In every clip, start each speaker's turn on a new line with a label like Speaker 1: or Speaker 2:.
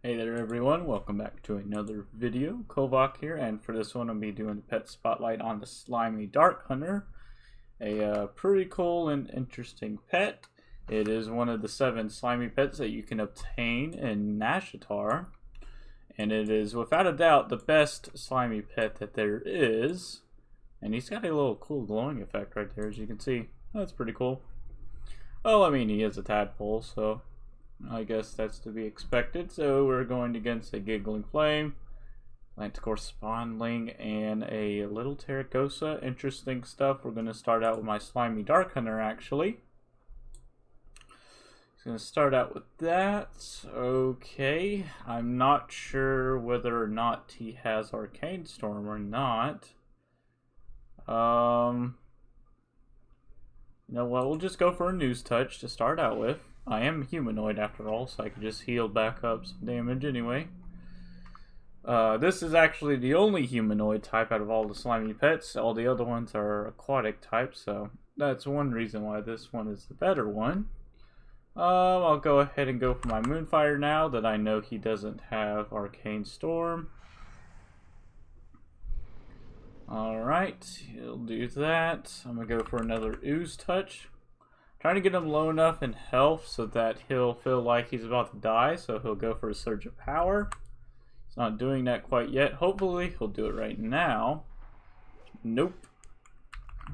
Speaker 1: Hey there everyone, welcome back to another video. Kovac here, and for this one I'll be doing the pet spotlight on the Slimy Darkhunter. A pretty cool and interesting pet. It is one of the 7 slimy pets that you can obtain in Nazjatar. And it is without a doubt the best slimy pet that there is. And he's got a little cool glowing effect right there, as you can see. That's pretty cool. Well, I mean, he is a tadpole, so I guess that's to be expected. So we're going against a giggling flame, Atlantic Spawnling, and a little Terracosa. Interesting stuff. We're going to start out with my Slimy Darkhunter, actually. Going to start out with that. Okay, I'm not sure whether or not he has Arcane Storm or not. You know what, we'll just go for a News Touch to start out with. I am humanoid after all, so I can just heal back up some damage anyway. This is actually the only humanoid type out of all the slimy pets. All the other ones are aquatic types, so that's one reason why this one is the better one. I'll go ahead and go for my Moonfire now that I know he doesn't have Arcane Storm. Alright, he'll do that. I'm going to go for another Ooze Touch. Trying to get him low enough in health so that he'll feel like he's about to die, so he'll go for a Surge of Power. He's not doing that quite yet. Hopefully he'll do it right now. Nope.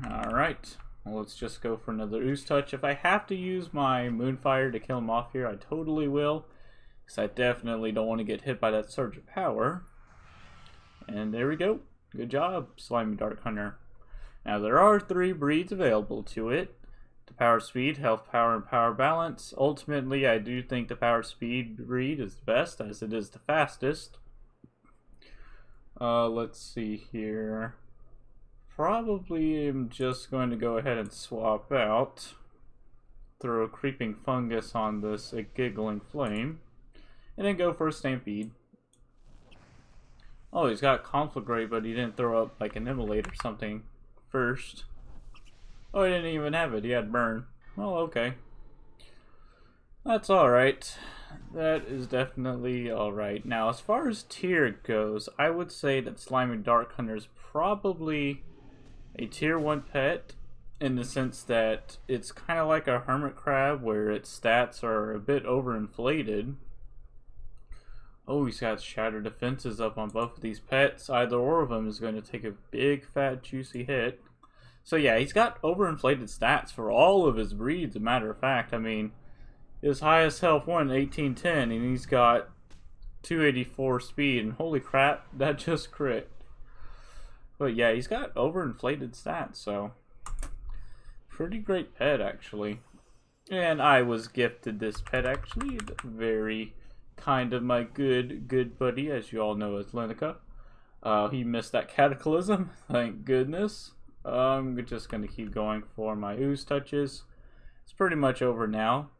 Speaker 1: Alright, well, let's just go for another Ooze Touch. If I have to use my Moonfire to kill him off here, I totally will, because I definitely don't want to get hit by that Surge of Power. And there we go. Good job, Slimy Darkhunter. Now, there are 3 breeds available to it. The Power Speed, Health Power, and Power Balance. Ultimately, I do think the Power Speed breed is the best, as it is the fastest. Let's see here. Probably am just going to go ahead and swap out. Throw a Creeping Fungus on this Giggling Flame. And then go for a Stampede. Oh, he's got Conflagrate, but he didn't throw up like an Immolate or something first. Oh, he didn't even have it. He had Burn. Well, okay. That's alright. That is definitely alright. Now, as far as tier goes, I would say that Slimy Darkhunter is probably a tier 1 pet, in the sense that it's kind of like a hermit crab where its stats are a bit overinflated. Oh, he's got Shattered Defenses up on both of these pets. Either or of them is going to take a big, fat, juicy hit. So yeah, he's got overinflated stats for all of his breeds, as a matter of fact. I mean, his highest health one, 1810, and he's got 284 speed, and holy crap, that just crit. But yeah, he's got overinflated stats, so pretty great pet, actually. And I was gifted this pet, actually. Very kind of my good buddy, as you all know, as Linica. He missed that Cataclysm, thank goodness. I'm just going to keep going for my Ooze Touches. It's pretty much over now.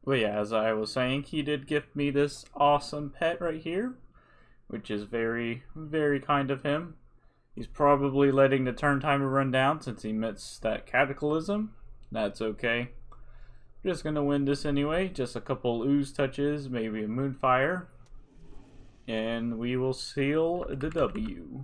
Speaker 1: But yeah, as I was saying, he did gift me this awesome pet right here, which is very, very kind of him. He's probably letting the turn timer run down since he missed that Cataclysm. That's okay. Just gonna win this anyway. Just a couple Ooze Touches, maybe a Moonfire, and we will seal the W.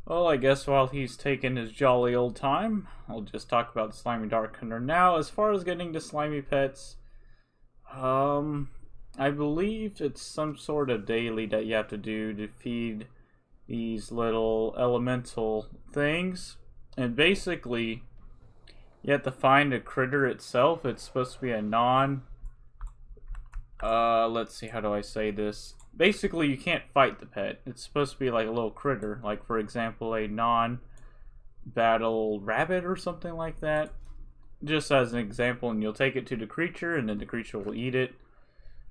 Speaker 1: Well, I guess while he's taking his jolly old time, I'll just talk about the Slimy Darkhunter now. As far as getting to slimy pets, I believe it's some sort of daily that you have to do to feed these little elemental things, and basically you have to find a critter itself. It's supposed to be a let's see, how do I say this? Basically, you can't fight the pet. It's supposed to be like a little critter. Like, for example, a non-battle rabbit or something like that. Just as an example, and you'll take it to the creature, and then the creature will eat it.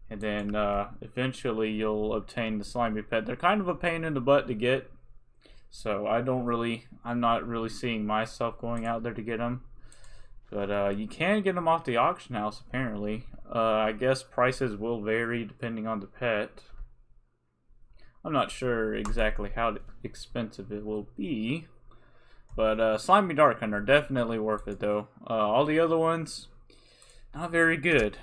Speaker 1: And then, eventually, you'll obtain the slimy pet. They're kind of a pain in the butt to get. So, I'm not really seeing myself going out there to get them. But you can get them off the auction house, apparently. I guess prices will vary depending on the pet. I'm not sure exactly how expensive it will be. But Slimy Darkhunter, definitely worth it though. All the other ones, not very good.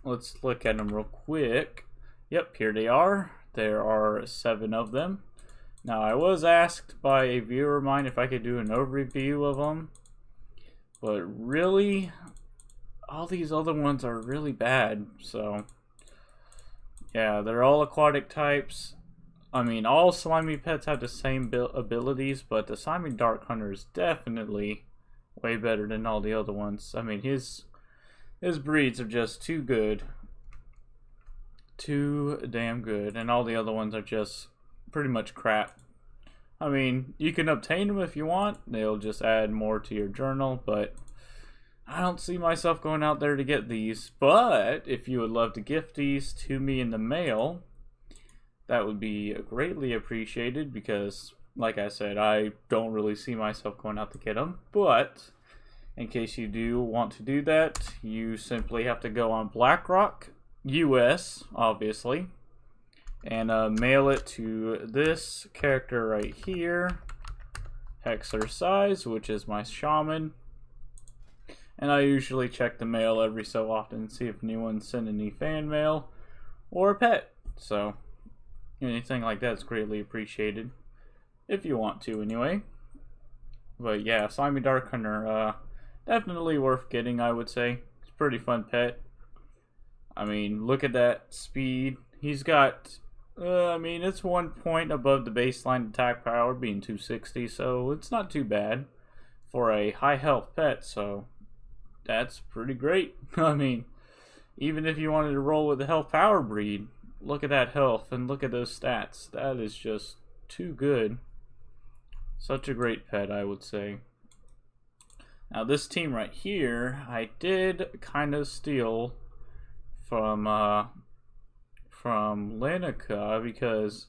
Speaker 1: let's look at them real quick. Yep, here they are. There are 7 of them. Now, I was asked by a viewer of mine if I could do an overview of them, but really, all these other ones are really bad. So, yeah, they're all aquatic types. I mean, all slimy pets have the same abilities, but the Slimy Darkhunter is definitely way better than all the other ones. I mean, his breeds are just too good. Too damn good. And all the other ones are just pretty much crap. I mean, you can obtain them if you want. They'll just add more to your journal, but I don't see myself going out there to get these. But if you would love to gift these to me in the mail, that would be greatly appreciated, because, like I said, I don't really see myself going out to get them. But in case you do want to do that, you simply have to go on BlackRock, US, obviously, and mail it to this character right here, Hexercise, which is my shaman. And I usually check the mail every so often and see if anyone's sent any fan mail or a pet. So anything like that is greatly appreciated, if you want to anyway. But yeah, Slimy Darkhunter, definitely worth getting, I would say. It's a pretty fun pet. I mean, look at that speed. He's got, I mean, it's 1 point above the baseline attack power, being 260, so it's not too bad for a high health pet, so that's pretty great. I mean, even if you wanted to roll with the health power breed, look at that health and look at those stats. That is just too good. Such a great pet, I would say. Now this team right here, I did kind of steal from Lanica, because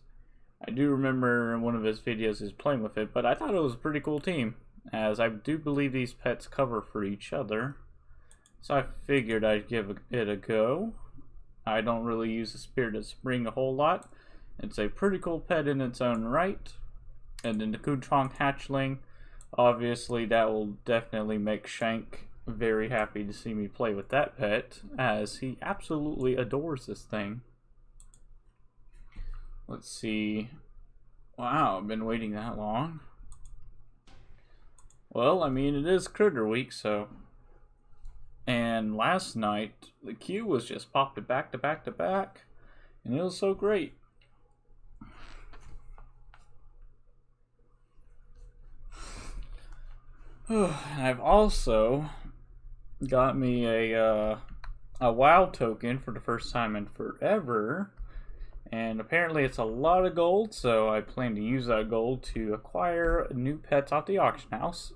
Speaker 1: I do remember in one of his videos is playing with it, but I thought it was a pretty cool team, as I do believe these pets cover for each other. So I figured I'd give it a go. I don't really use the Spirited Spring a whole lot. It's a pretty cool pet in its own right. And then the Kuntrong Hatchling, obviously that will definitely make Shank very happy to see me play with that pet, as he absolutely adores this thing. Let's see. Wow, I've been waiting that long. Well, I mean, it is Critter Week, so. And last night, the queue was just popped back to back to back, and it was so great. I've also got me a WoW token for the first time in forever, and apparently it's a lot of gold, so I plan to use that gold to acquire new pets off the auction house,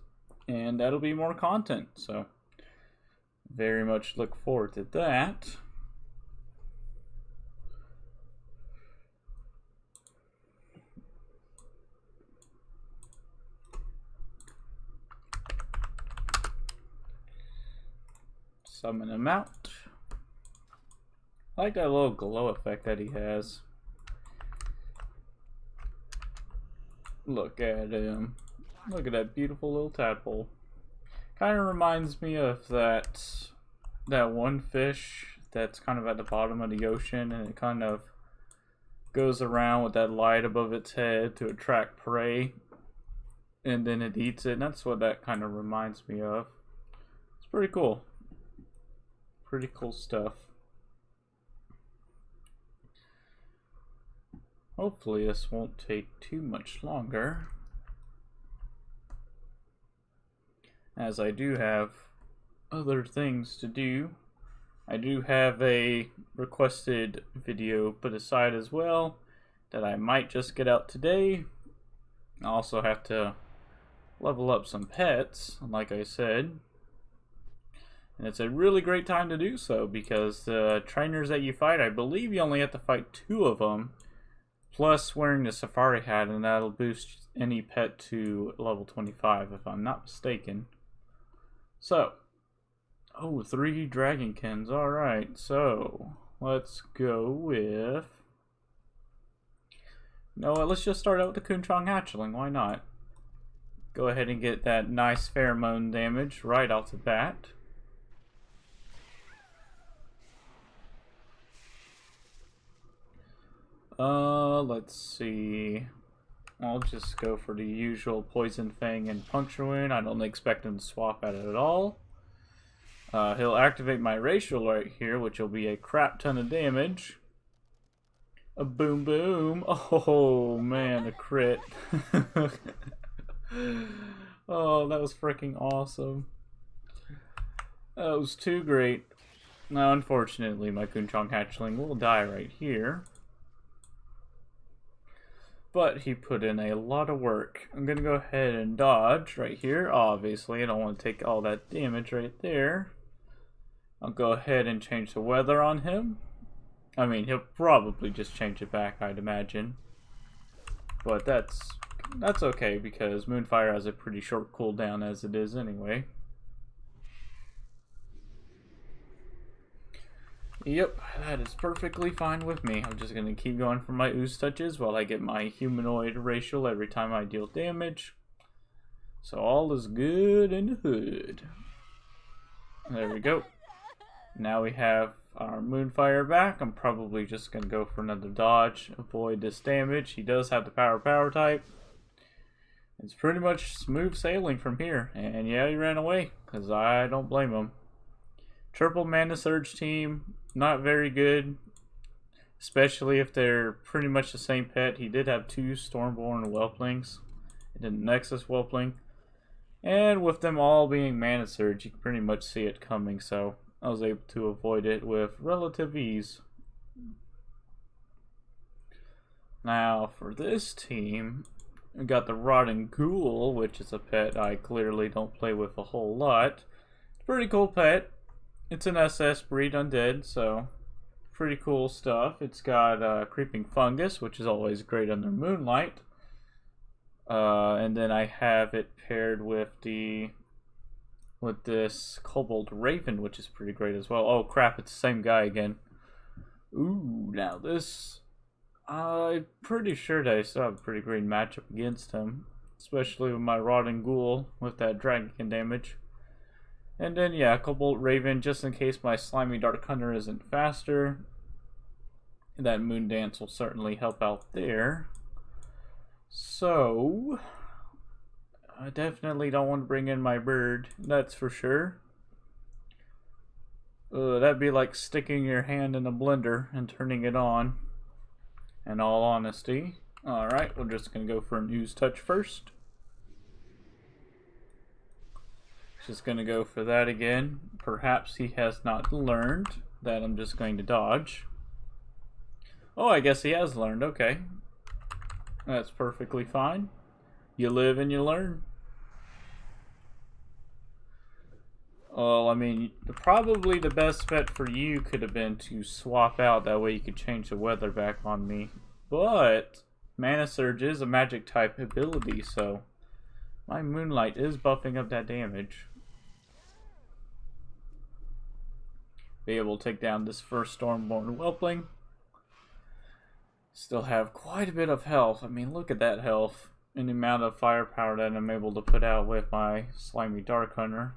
Speaker 1: and that'll be more content, so very much look forward to that. Summon him out. I like that little glow effect that he has. Look at him. Look at that beautiful little tadpole. Kind of reminds me of that one fish that's kind of at the bottom of the ocean, and it kind of goes around with that light above its head to attract prey, and then it eats it. And that's what that kind of reminds me of. It's pretty cool. Pretty cool stuff. Hopefully this won't take too much longer, as I do have other things to do. I do have a requested video put aside as well that I might just get out today. I also have to level up some pets, like I said. And it's a really great time to do so, because the trainers that you fight, I believe you only have to fight 2 of them, plus wearing the safari hat, and that'll boost any pet to level 25 if I'm not mistaken. So, oh, 3 Dragonkins, alright, so let's go with, you know what, let's just start out with the Kuntrong Hatchling, why not? Go ahead and get that nice pheromone damage right off the bat. Let's see. I'll just go for the usual Poison Fang and Puncture Wound. I don't expect him to swap at it at all. He'll activate my Racial right here, which will be a crap ton of damage. A boom boom. Oh man, a crit. Oh, that was freaking awesome. That was too great. Now, unfortunately, my Kunchong hatchling will die right here. But he put in a lot of work. I'm gonna go ahead and dodge right here. Obviously, I don't want to take all that damage right there. I'll go ahead and change the weather on him. I mean, he'll probably just change it back, I'd imagine. But that's okay, because Moonfire has a pretty short cooldown as it is anyway. Yep, that is perfectly fine with me. I'm just going to keep going for my ooze touches while I get my humanoid racial every time I deal damage. So all is good in the hood. There we go. Now we have our Moonfire back. I'm probably just going to go for another dodge, avoid this damage. He does have the power type. It's pretty much smooth sailing from here. And yeah, he ran away, because I don't blame him. Triple Mana Surge team, not very good. Especially if they're pretty much the same pet. He did have 2 Stormborn Whelplings. And a Nexus Whelpling. And with them all being Mana Surge, you can pretty much see it coming. So I was able to avoid it with relative ease. Now for this team, we got the Rotting Ghoul, which is a pet I clearly don't play with a whole lot. It's a pretty cool pet. It's an SS breed undead, so pretty cool stuff. It's got Creeping Fungus, which is always great under Moonlight. And then I have it paired with this Kobold Raven, which is pretty great as well. Oh crap, it's the same guy again. Ooh, now this, I'm pretty sure that I still have a pretty great matchup against him, especially with my Rotting Ghoul with that dragon damage. And then yeah, Kobold Raven, just in case my Slimy Darkhunter isn't faster. That Moon Dance will certainly help out there. So I definitely don't want to bring in my bird, that's for sure. That'd be like sticking your hand in a blender and turning it on, in all honesty. Alright, we're just going to go for an ooze touch first. Just going to go for that again. Perhaps he has not learned that I'm just going to dodge. Oh, I guess he has learned. Okay. That's perfectly fine. You live and you learn. Well, I mean, probably the best bet for you could have been to swap out. That way you could change the weather back on me. But Mana Surge is a magic type ability, so my Moonlight is buffing up that damage. Be able to take down this first Stormborn Whelpling. Still have quite a bit of health. I mean, look at that health and the amount of firepower that I'm able to put out with my Slimy Darkhunter.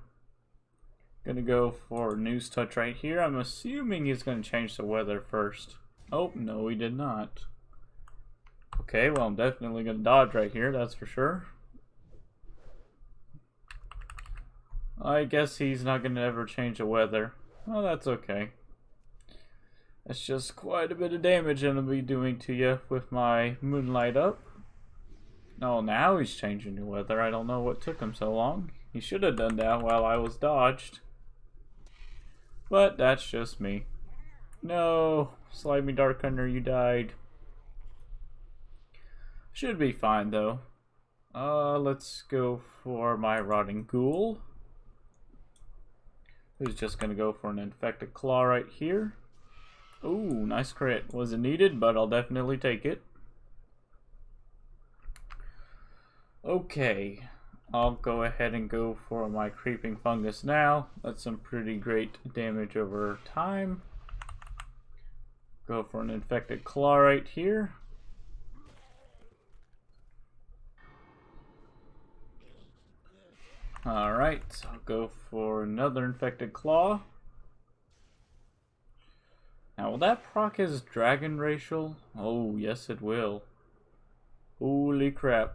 Speaker 1: Gonna go for Ooze Touch right here. I'm assuming he's gonna change the weather first. Oh, no, he did not. Okay, well, I'm definitely gonna dodge right here, that's for sure. I guess he's not gonna ever change the weather. Well, that's okay. That's just quite a bit of damage I'm gonna be doing to you with my Moonlight up. Oh, now he's changing the weather. I don't know what took him so long. He should have done that while I was dodged. But that's just me. No, Slimy Darkhunter, you died. Should be fine though. Let's go for my Rotting Ghoul, who's just gonna go for an Infected Claw right here. Ooh, nice crit. Wasn't needed, but I'll definitely take it. Okay, I'll go ahead and go for my Creeping Fungus now. That's some pretty great damage over time. Go for an Infected Claw right here. Alright, I'll go for another Infected Claw. Now will that proc his dragon racial? Oh, yes it will. Holy crap.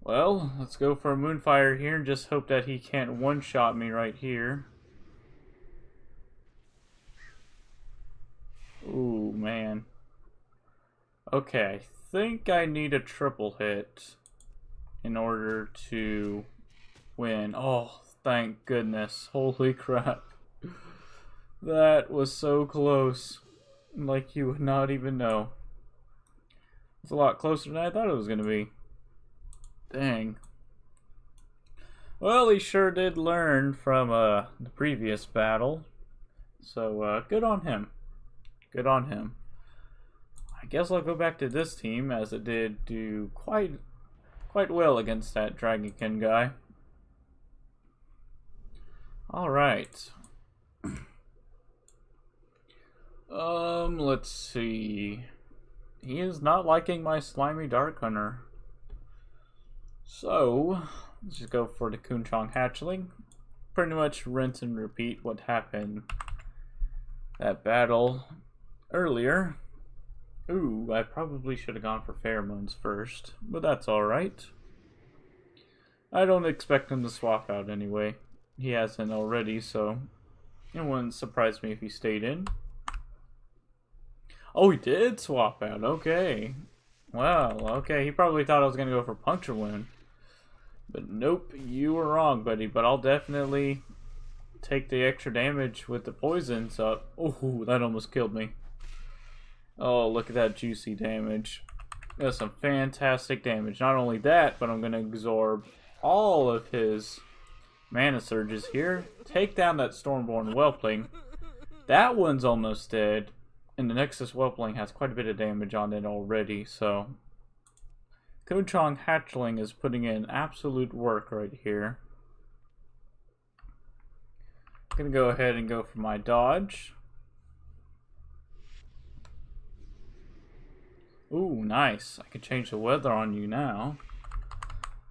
Speaker 1: Well, let's go for a Moonfire here and just hope that he can't one-shot me right here. Ooh, man. Okay, I think I need a triple hit in order to win. Oh, thank goodness. Holy crap. That was so close. Like you would not even know. It's a lot closer than I thought it was going to be. Dang. Well, he sure did learn from the previous battle. So, good on him. Good on him. I guess I'll go back to this team, as it did do quite well against that Dragonkin guy. Alright. Let's see. He is not liking my Slimy Darkhunter. So, let's just go for the Kunchong Hatchling. Pretty much rinse and repeat what happened that battle earlier. Ooh, I probably should have gone for pheromones first, but that's alright. I don't expect him to swap out anyway. He hasn't already, so it wouldn't surprise me if he stayed in. Oh, he did swap out. Okay. Well, okay. He probably thought I was going to go for puncture wound. But nope, you were wrong, buddy. But I'll definitely take the extra damage with the poisons up. Oh, that almost killed me. Oh, look at that juicy damage. That's some fantastic damage. Not only that, but I'm going to absorb all of his mana surges here. Take down that Stormborn Whelpling. That one's almost dead. And the Nexus Whelpling has quite a bit of damage on it already, so Kunchong Hatchling is putting in absolute work right here. I'm gonna go ahead and go for my dodge. Ooh, nice. I can change the weather on you now.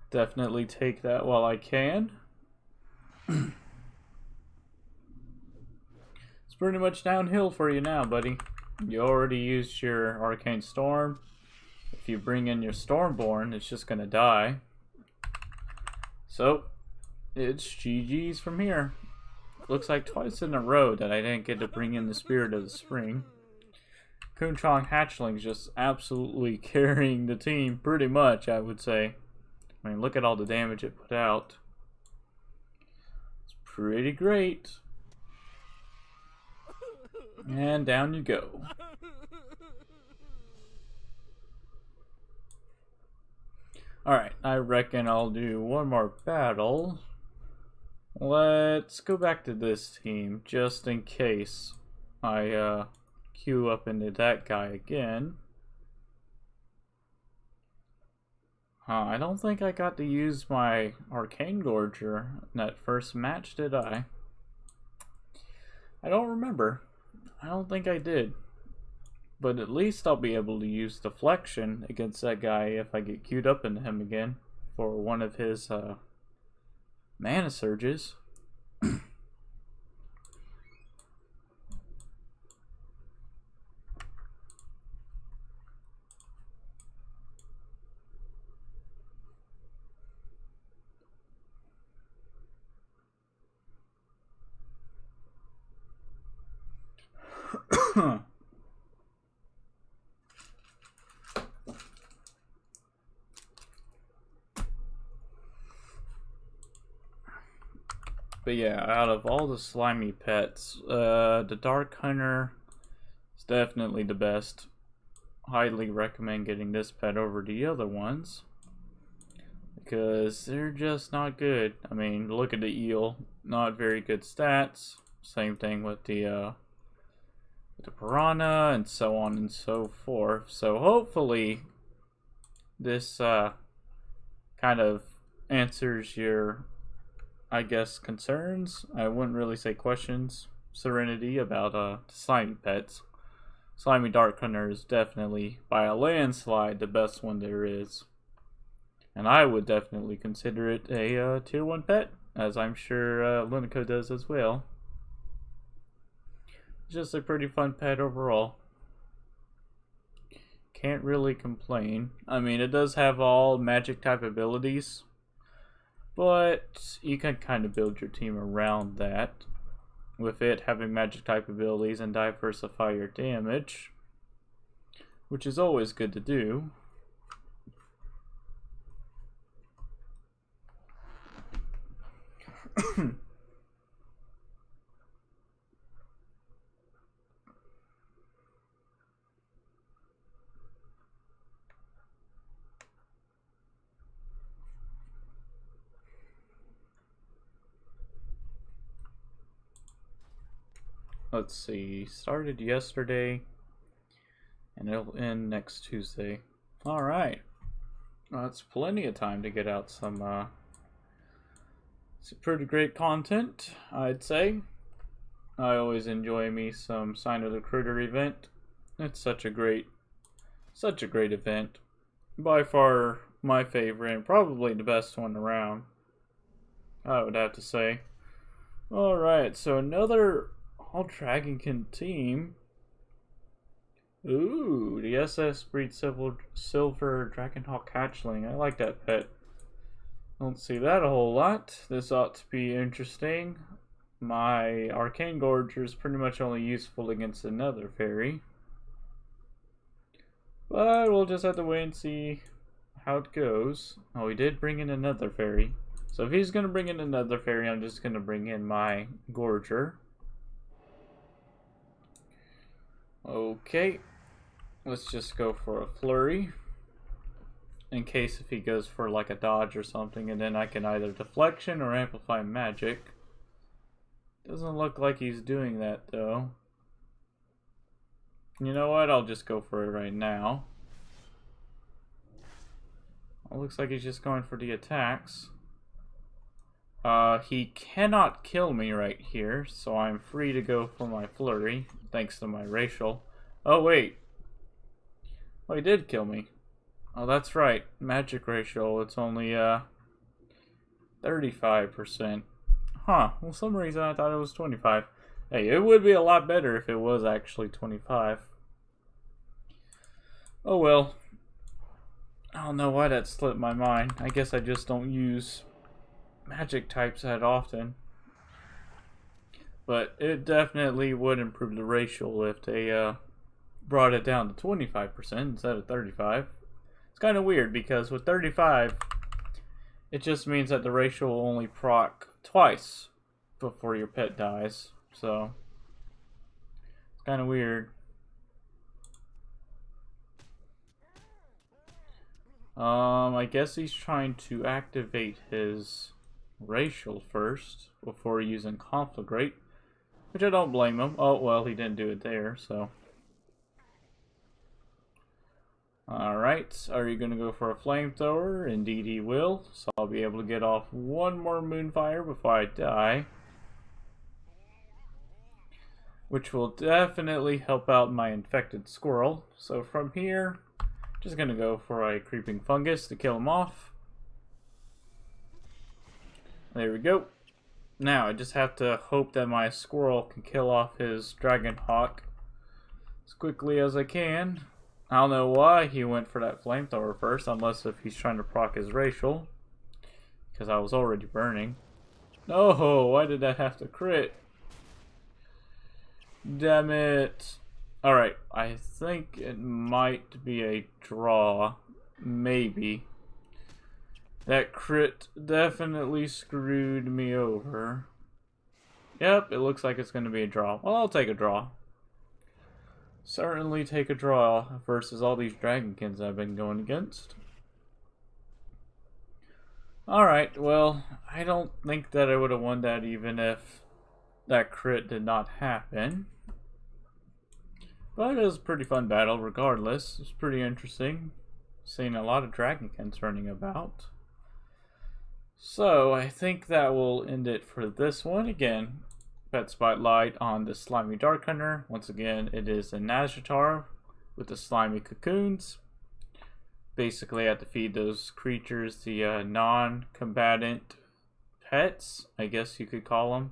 Speaker 1: Definitely take that while I can. It's pretty much downhill for you now, buddy. You already used your Arcane Storm. If you bring in your Stormborn, it's just gonna die. So, it's GG's from here. Looks like twice in a row that I didn't get to bring in the Spirit of the Spring. Kunchong Hatchling's just absolutely carrying the team, pretty much, I would say. I mean, look at all the damage it put out. It's pretty great. And down you go. Alright, I reckon I'll do one more battle. Let's go back to this team, just in case I queue up into that guy again. I don't think I got to use my Arcane Gorger in that first match, did I? I don't remember. I don't think I did. But at least I'll be able to use Deflection against that guy if I get queued up into him again for one of his mana surges. But yeah, out of all the slimy pets, the Darkhunter is definitely the best. Highly recommend getting this pet over the other ones, because they're just not good. I mean, look at the eel, not very good stats. Same thing with the piranha, and so on and so forth. So hopefully this kind of answers your, I guess, concerns. I wouldn't really say questions. Serenity about the slimy pets. Slimy Darkhunter is definitely, by a landslide, the best one there is. And I would definitely consider it a tier 1 pet, as I'm sure Lunico does as well. Just a pretty fun pet overall. Can't really complain. I mean, it does have all magic type abilities, but you can kind of build your team around that. With it having magic type abilities and diversify your damage, which is always good to do. Let's see, started yesterday and it'll end next Tuesday. Alright. Well, that's plenty of time to get out some pretty great content, I'd say. I always enjoy me some Sign of the Critter event. It's such a great event. By far my favorite and probably the best one around, I would have to say. Alright, so another all Dragonkin team. Ooh, the SS breed silver Dragonhawk hatchling. I like that pet. Don't see that a whole lot. This ought to be interesting. My Arcane Gorger is pretty much only useful against another fairy. But we'll just have to wait and see how it goes. Oh, he did bring in another fairy. So if he's going to bring in another fairy, I'm just going to bring in my Gorger. Okay, let's just go for a flurry. In case if he goes for like a dodge or something, and then I can either deflection or amplify magic. Doesn't look like he's doing that though. You know what? I'll just go for it right now. It looks like he's just going for the attacks. He cannot kill me right here, so I'm free to go for my flurry, thanks to my racial. Oh, wait. Oh, he did kill me. Oh, that's right. Magic racial, it's only, 35%. Huh, well, for some reason I thought it was 25. Hey, it would be a lot better if it was actually 25. Oh, well. I don't know why that slipped my mind. I guess I just don't use magic types that often, but it definitely would improve the racial if they brought it down to 25% instead of 35. It's kind of weird because with 35 it just means that the racial will only proc twice before your pet dies, so it's kind of weird. I guess he's trying to activate his racial first before using conflagrate, which I don't blame him. Oh well, he didn't do it there, so alright, are you gonna go for a flamethrower? Indeed he will, so I'll be able to get off one more moonfire before I die, which will definitely help out my infected squirrel. So from here, just gonna go for a creeping fungus to kill him off. There we go. Now I just have to hope that my squirrel can kill off his Dragonhawk as quickly as I can. I don't know why he went for that flamethrower first, unless if he's trying to proc his racial, because I was already burning. No, why did that have to crit? Damn it. Alright, I think it might be a draw. Maybe. That crit definitely screwed me over. Yep, it looks like it's going to be a draw. Well, I'll take a draw. Certainly take a draw versus all these Dragonkins I've been going against. Alright, well, I don't think that I would have won that even if that crit did not happen. But it was a pretty fun battle regardless. It was pretty interesting. Seeing a lot of Dragonkins running about. So, I think that will end it for this one. Again, Pet Spotlight on the Slimy Darkhunter. Once again, it is a Nazjatar with the slimy cocoons. Basically, I have to feed those creatures the non-combatant pets, I guess you could call them.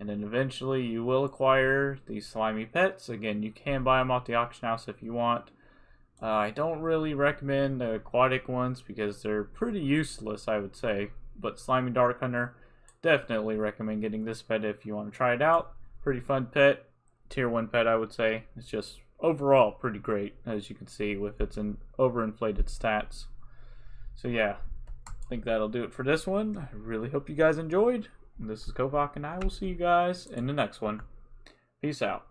Speaker 1: And then eventually you will acquire these slimy pets. Again, you can buy them off the auction house if you want. I don't really recommend the aquatic ones because they're pretty useless, I would say. But Slimy Darkhunter, definitely recommend getting this pet if you want to try it out. Pretty fun pet. Tier 1 pet, I would say. It's just overall pretty great, as you can see with its overinflated stats. So yeah, I think that'll do it for this one. I really hope you guys enjoyed. This is Kovac, and I will see you guys in the next one. Peace out.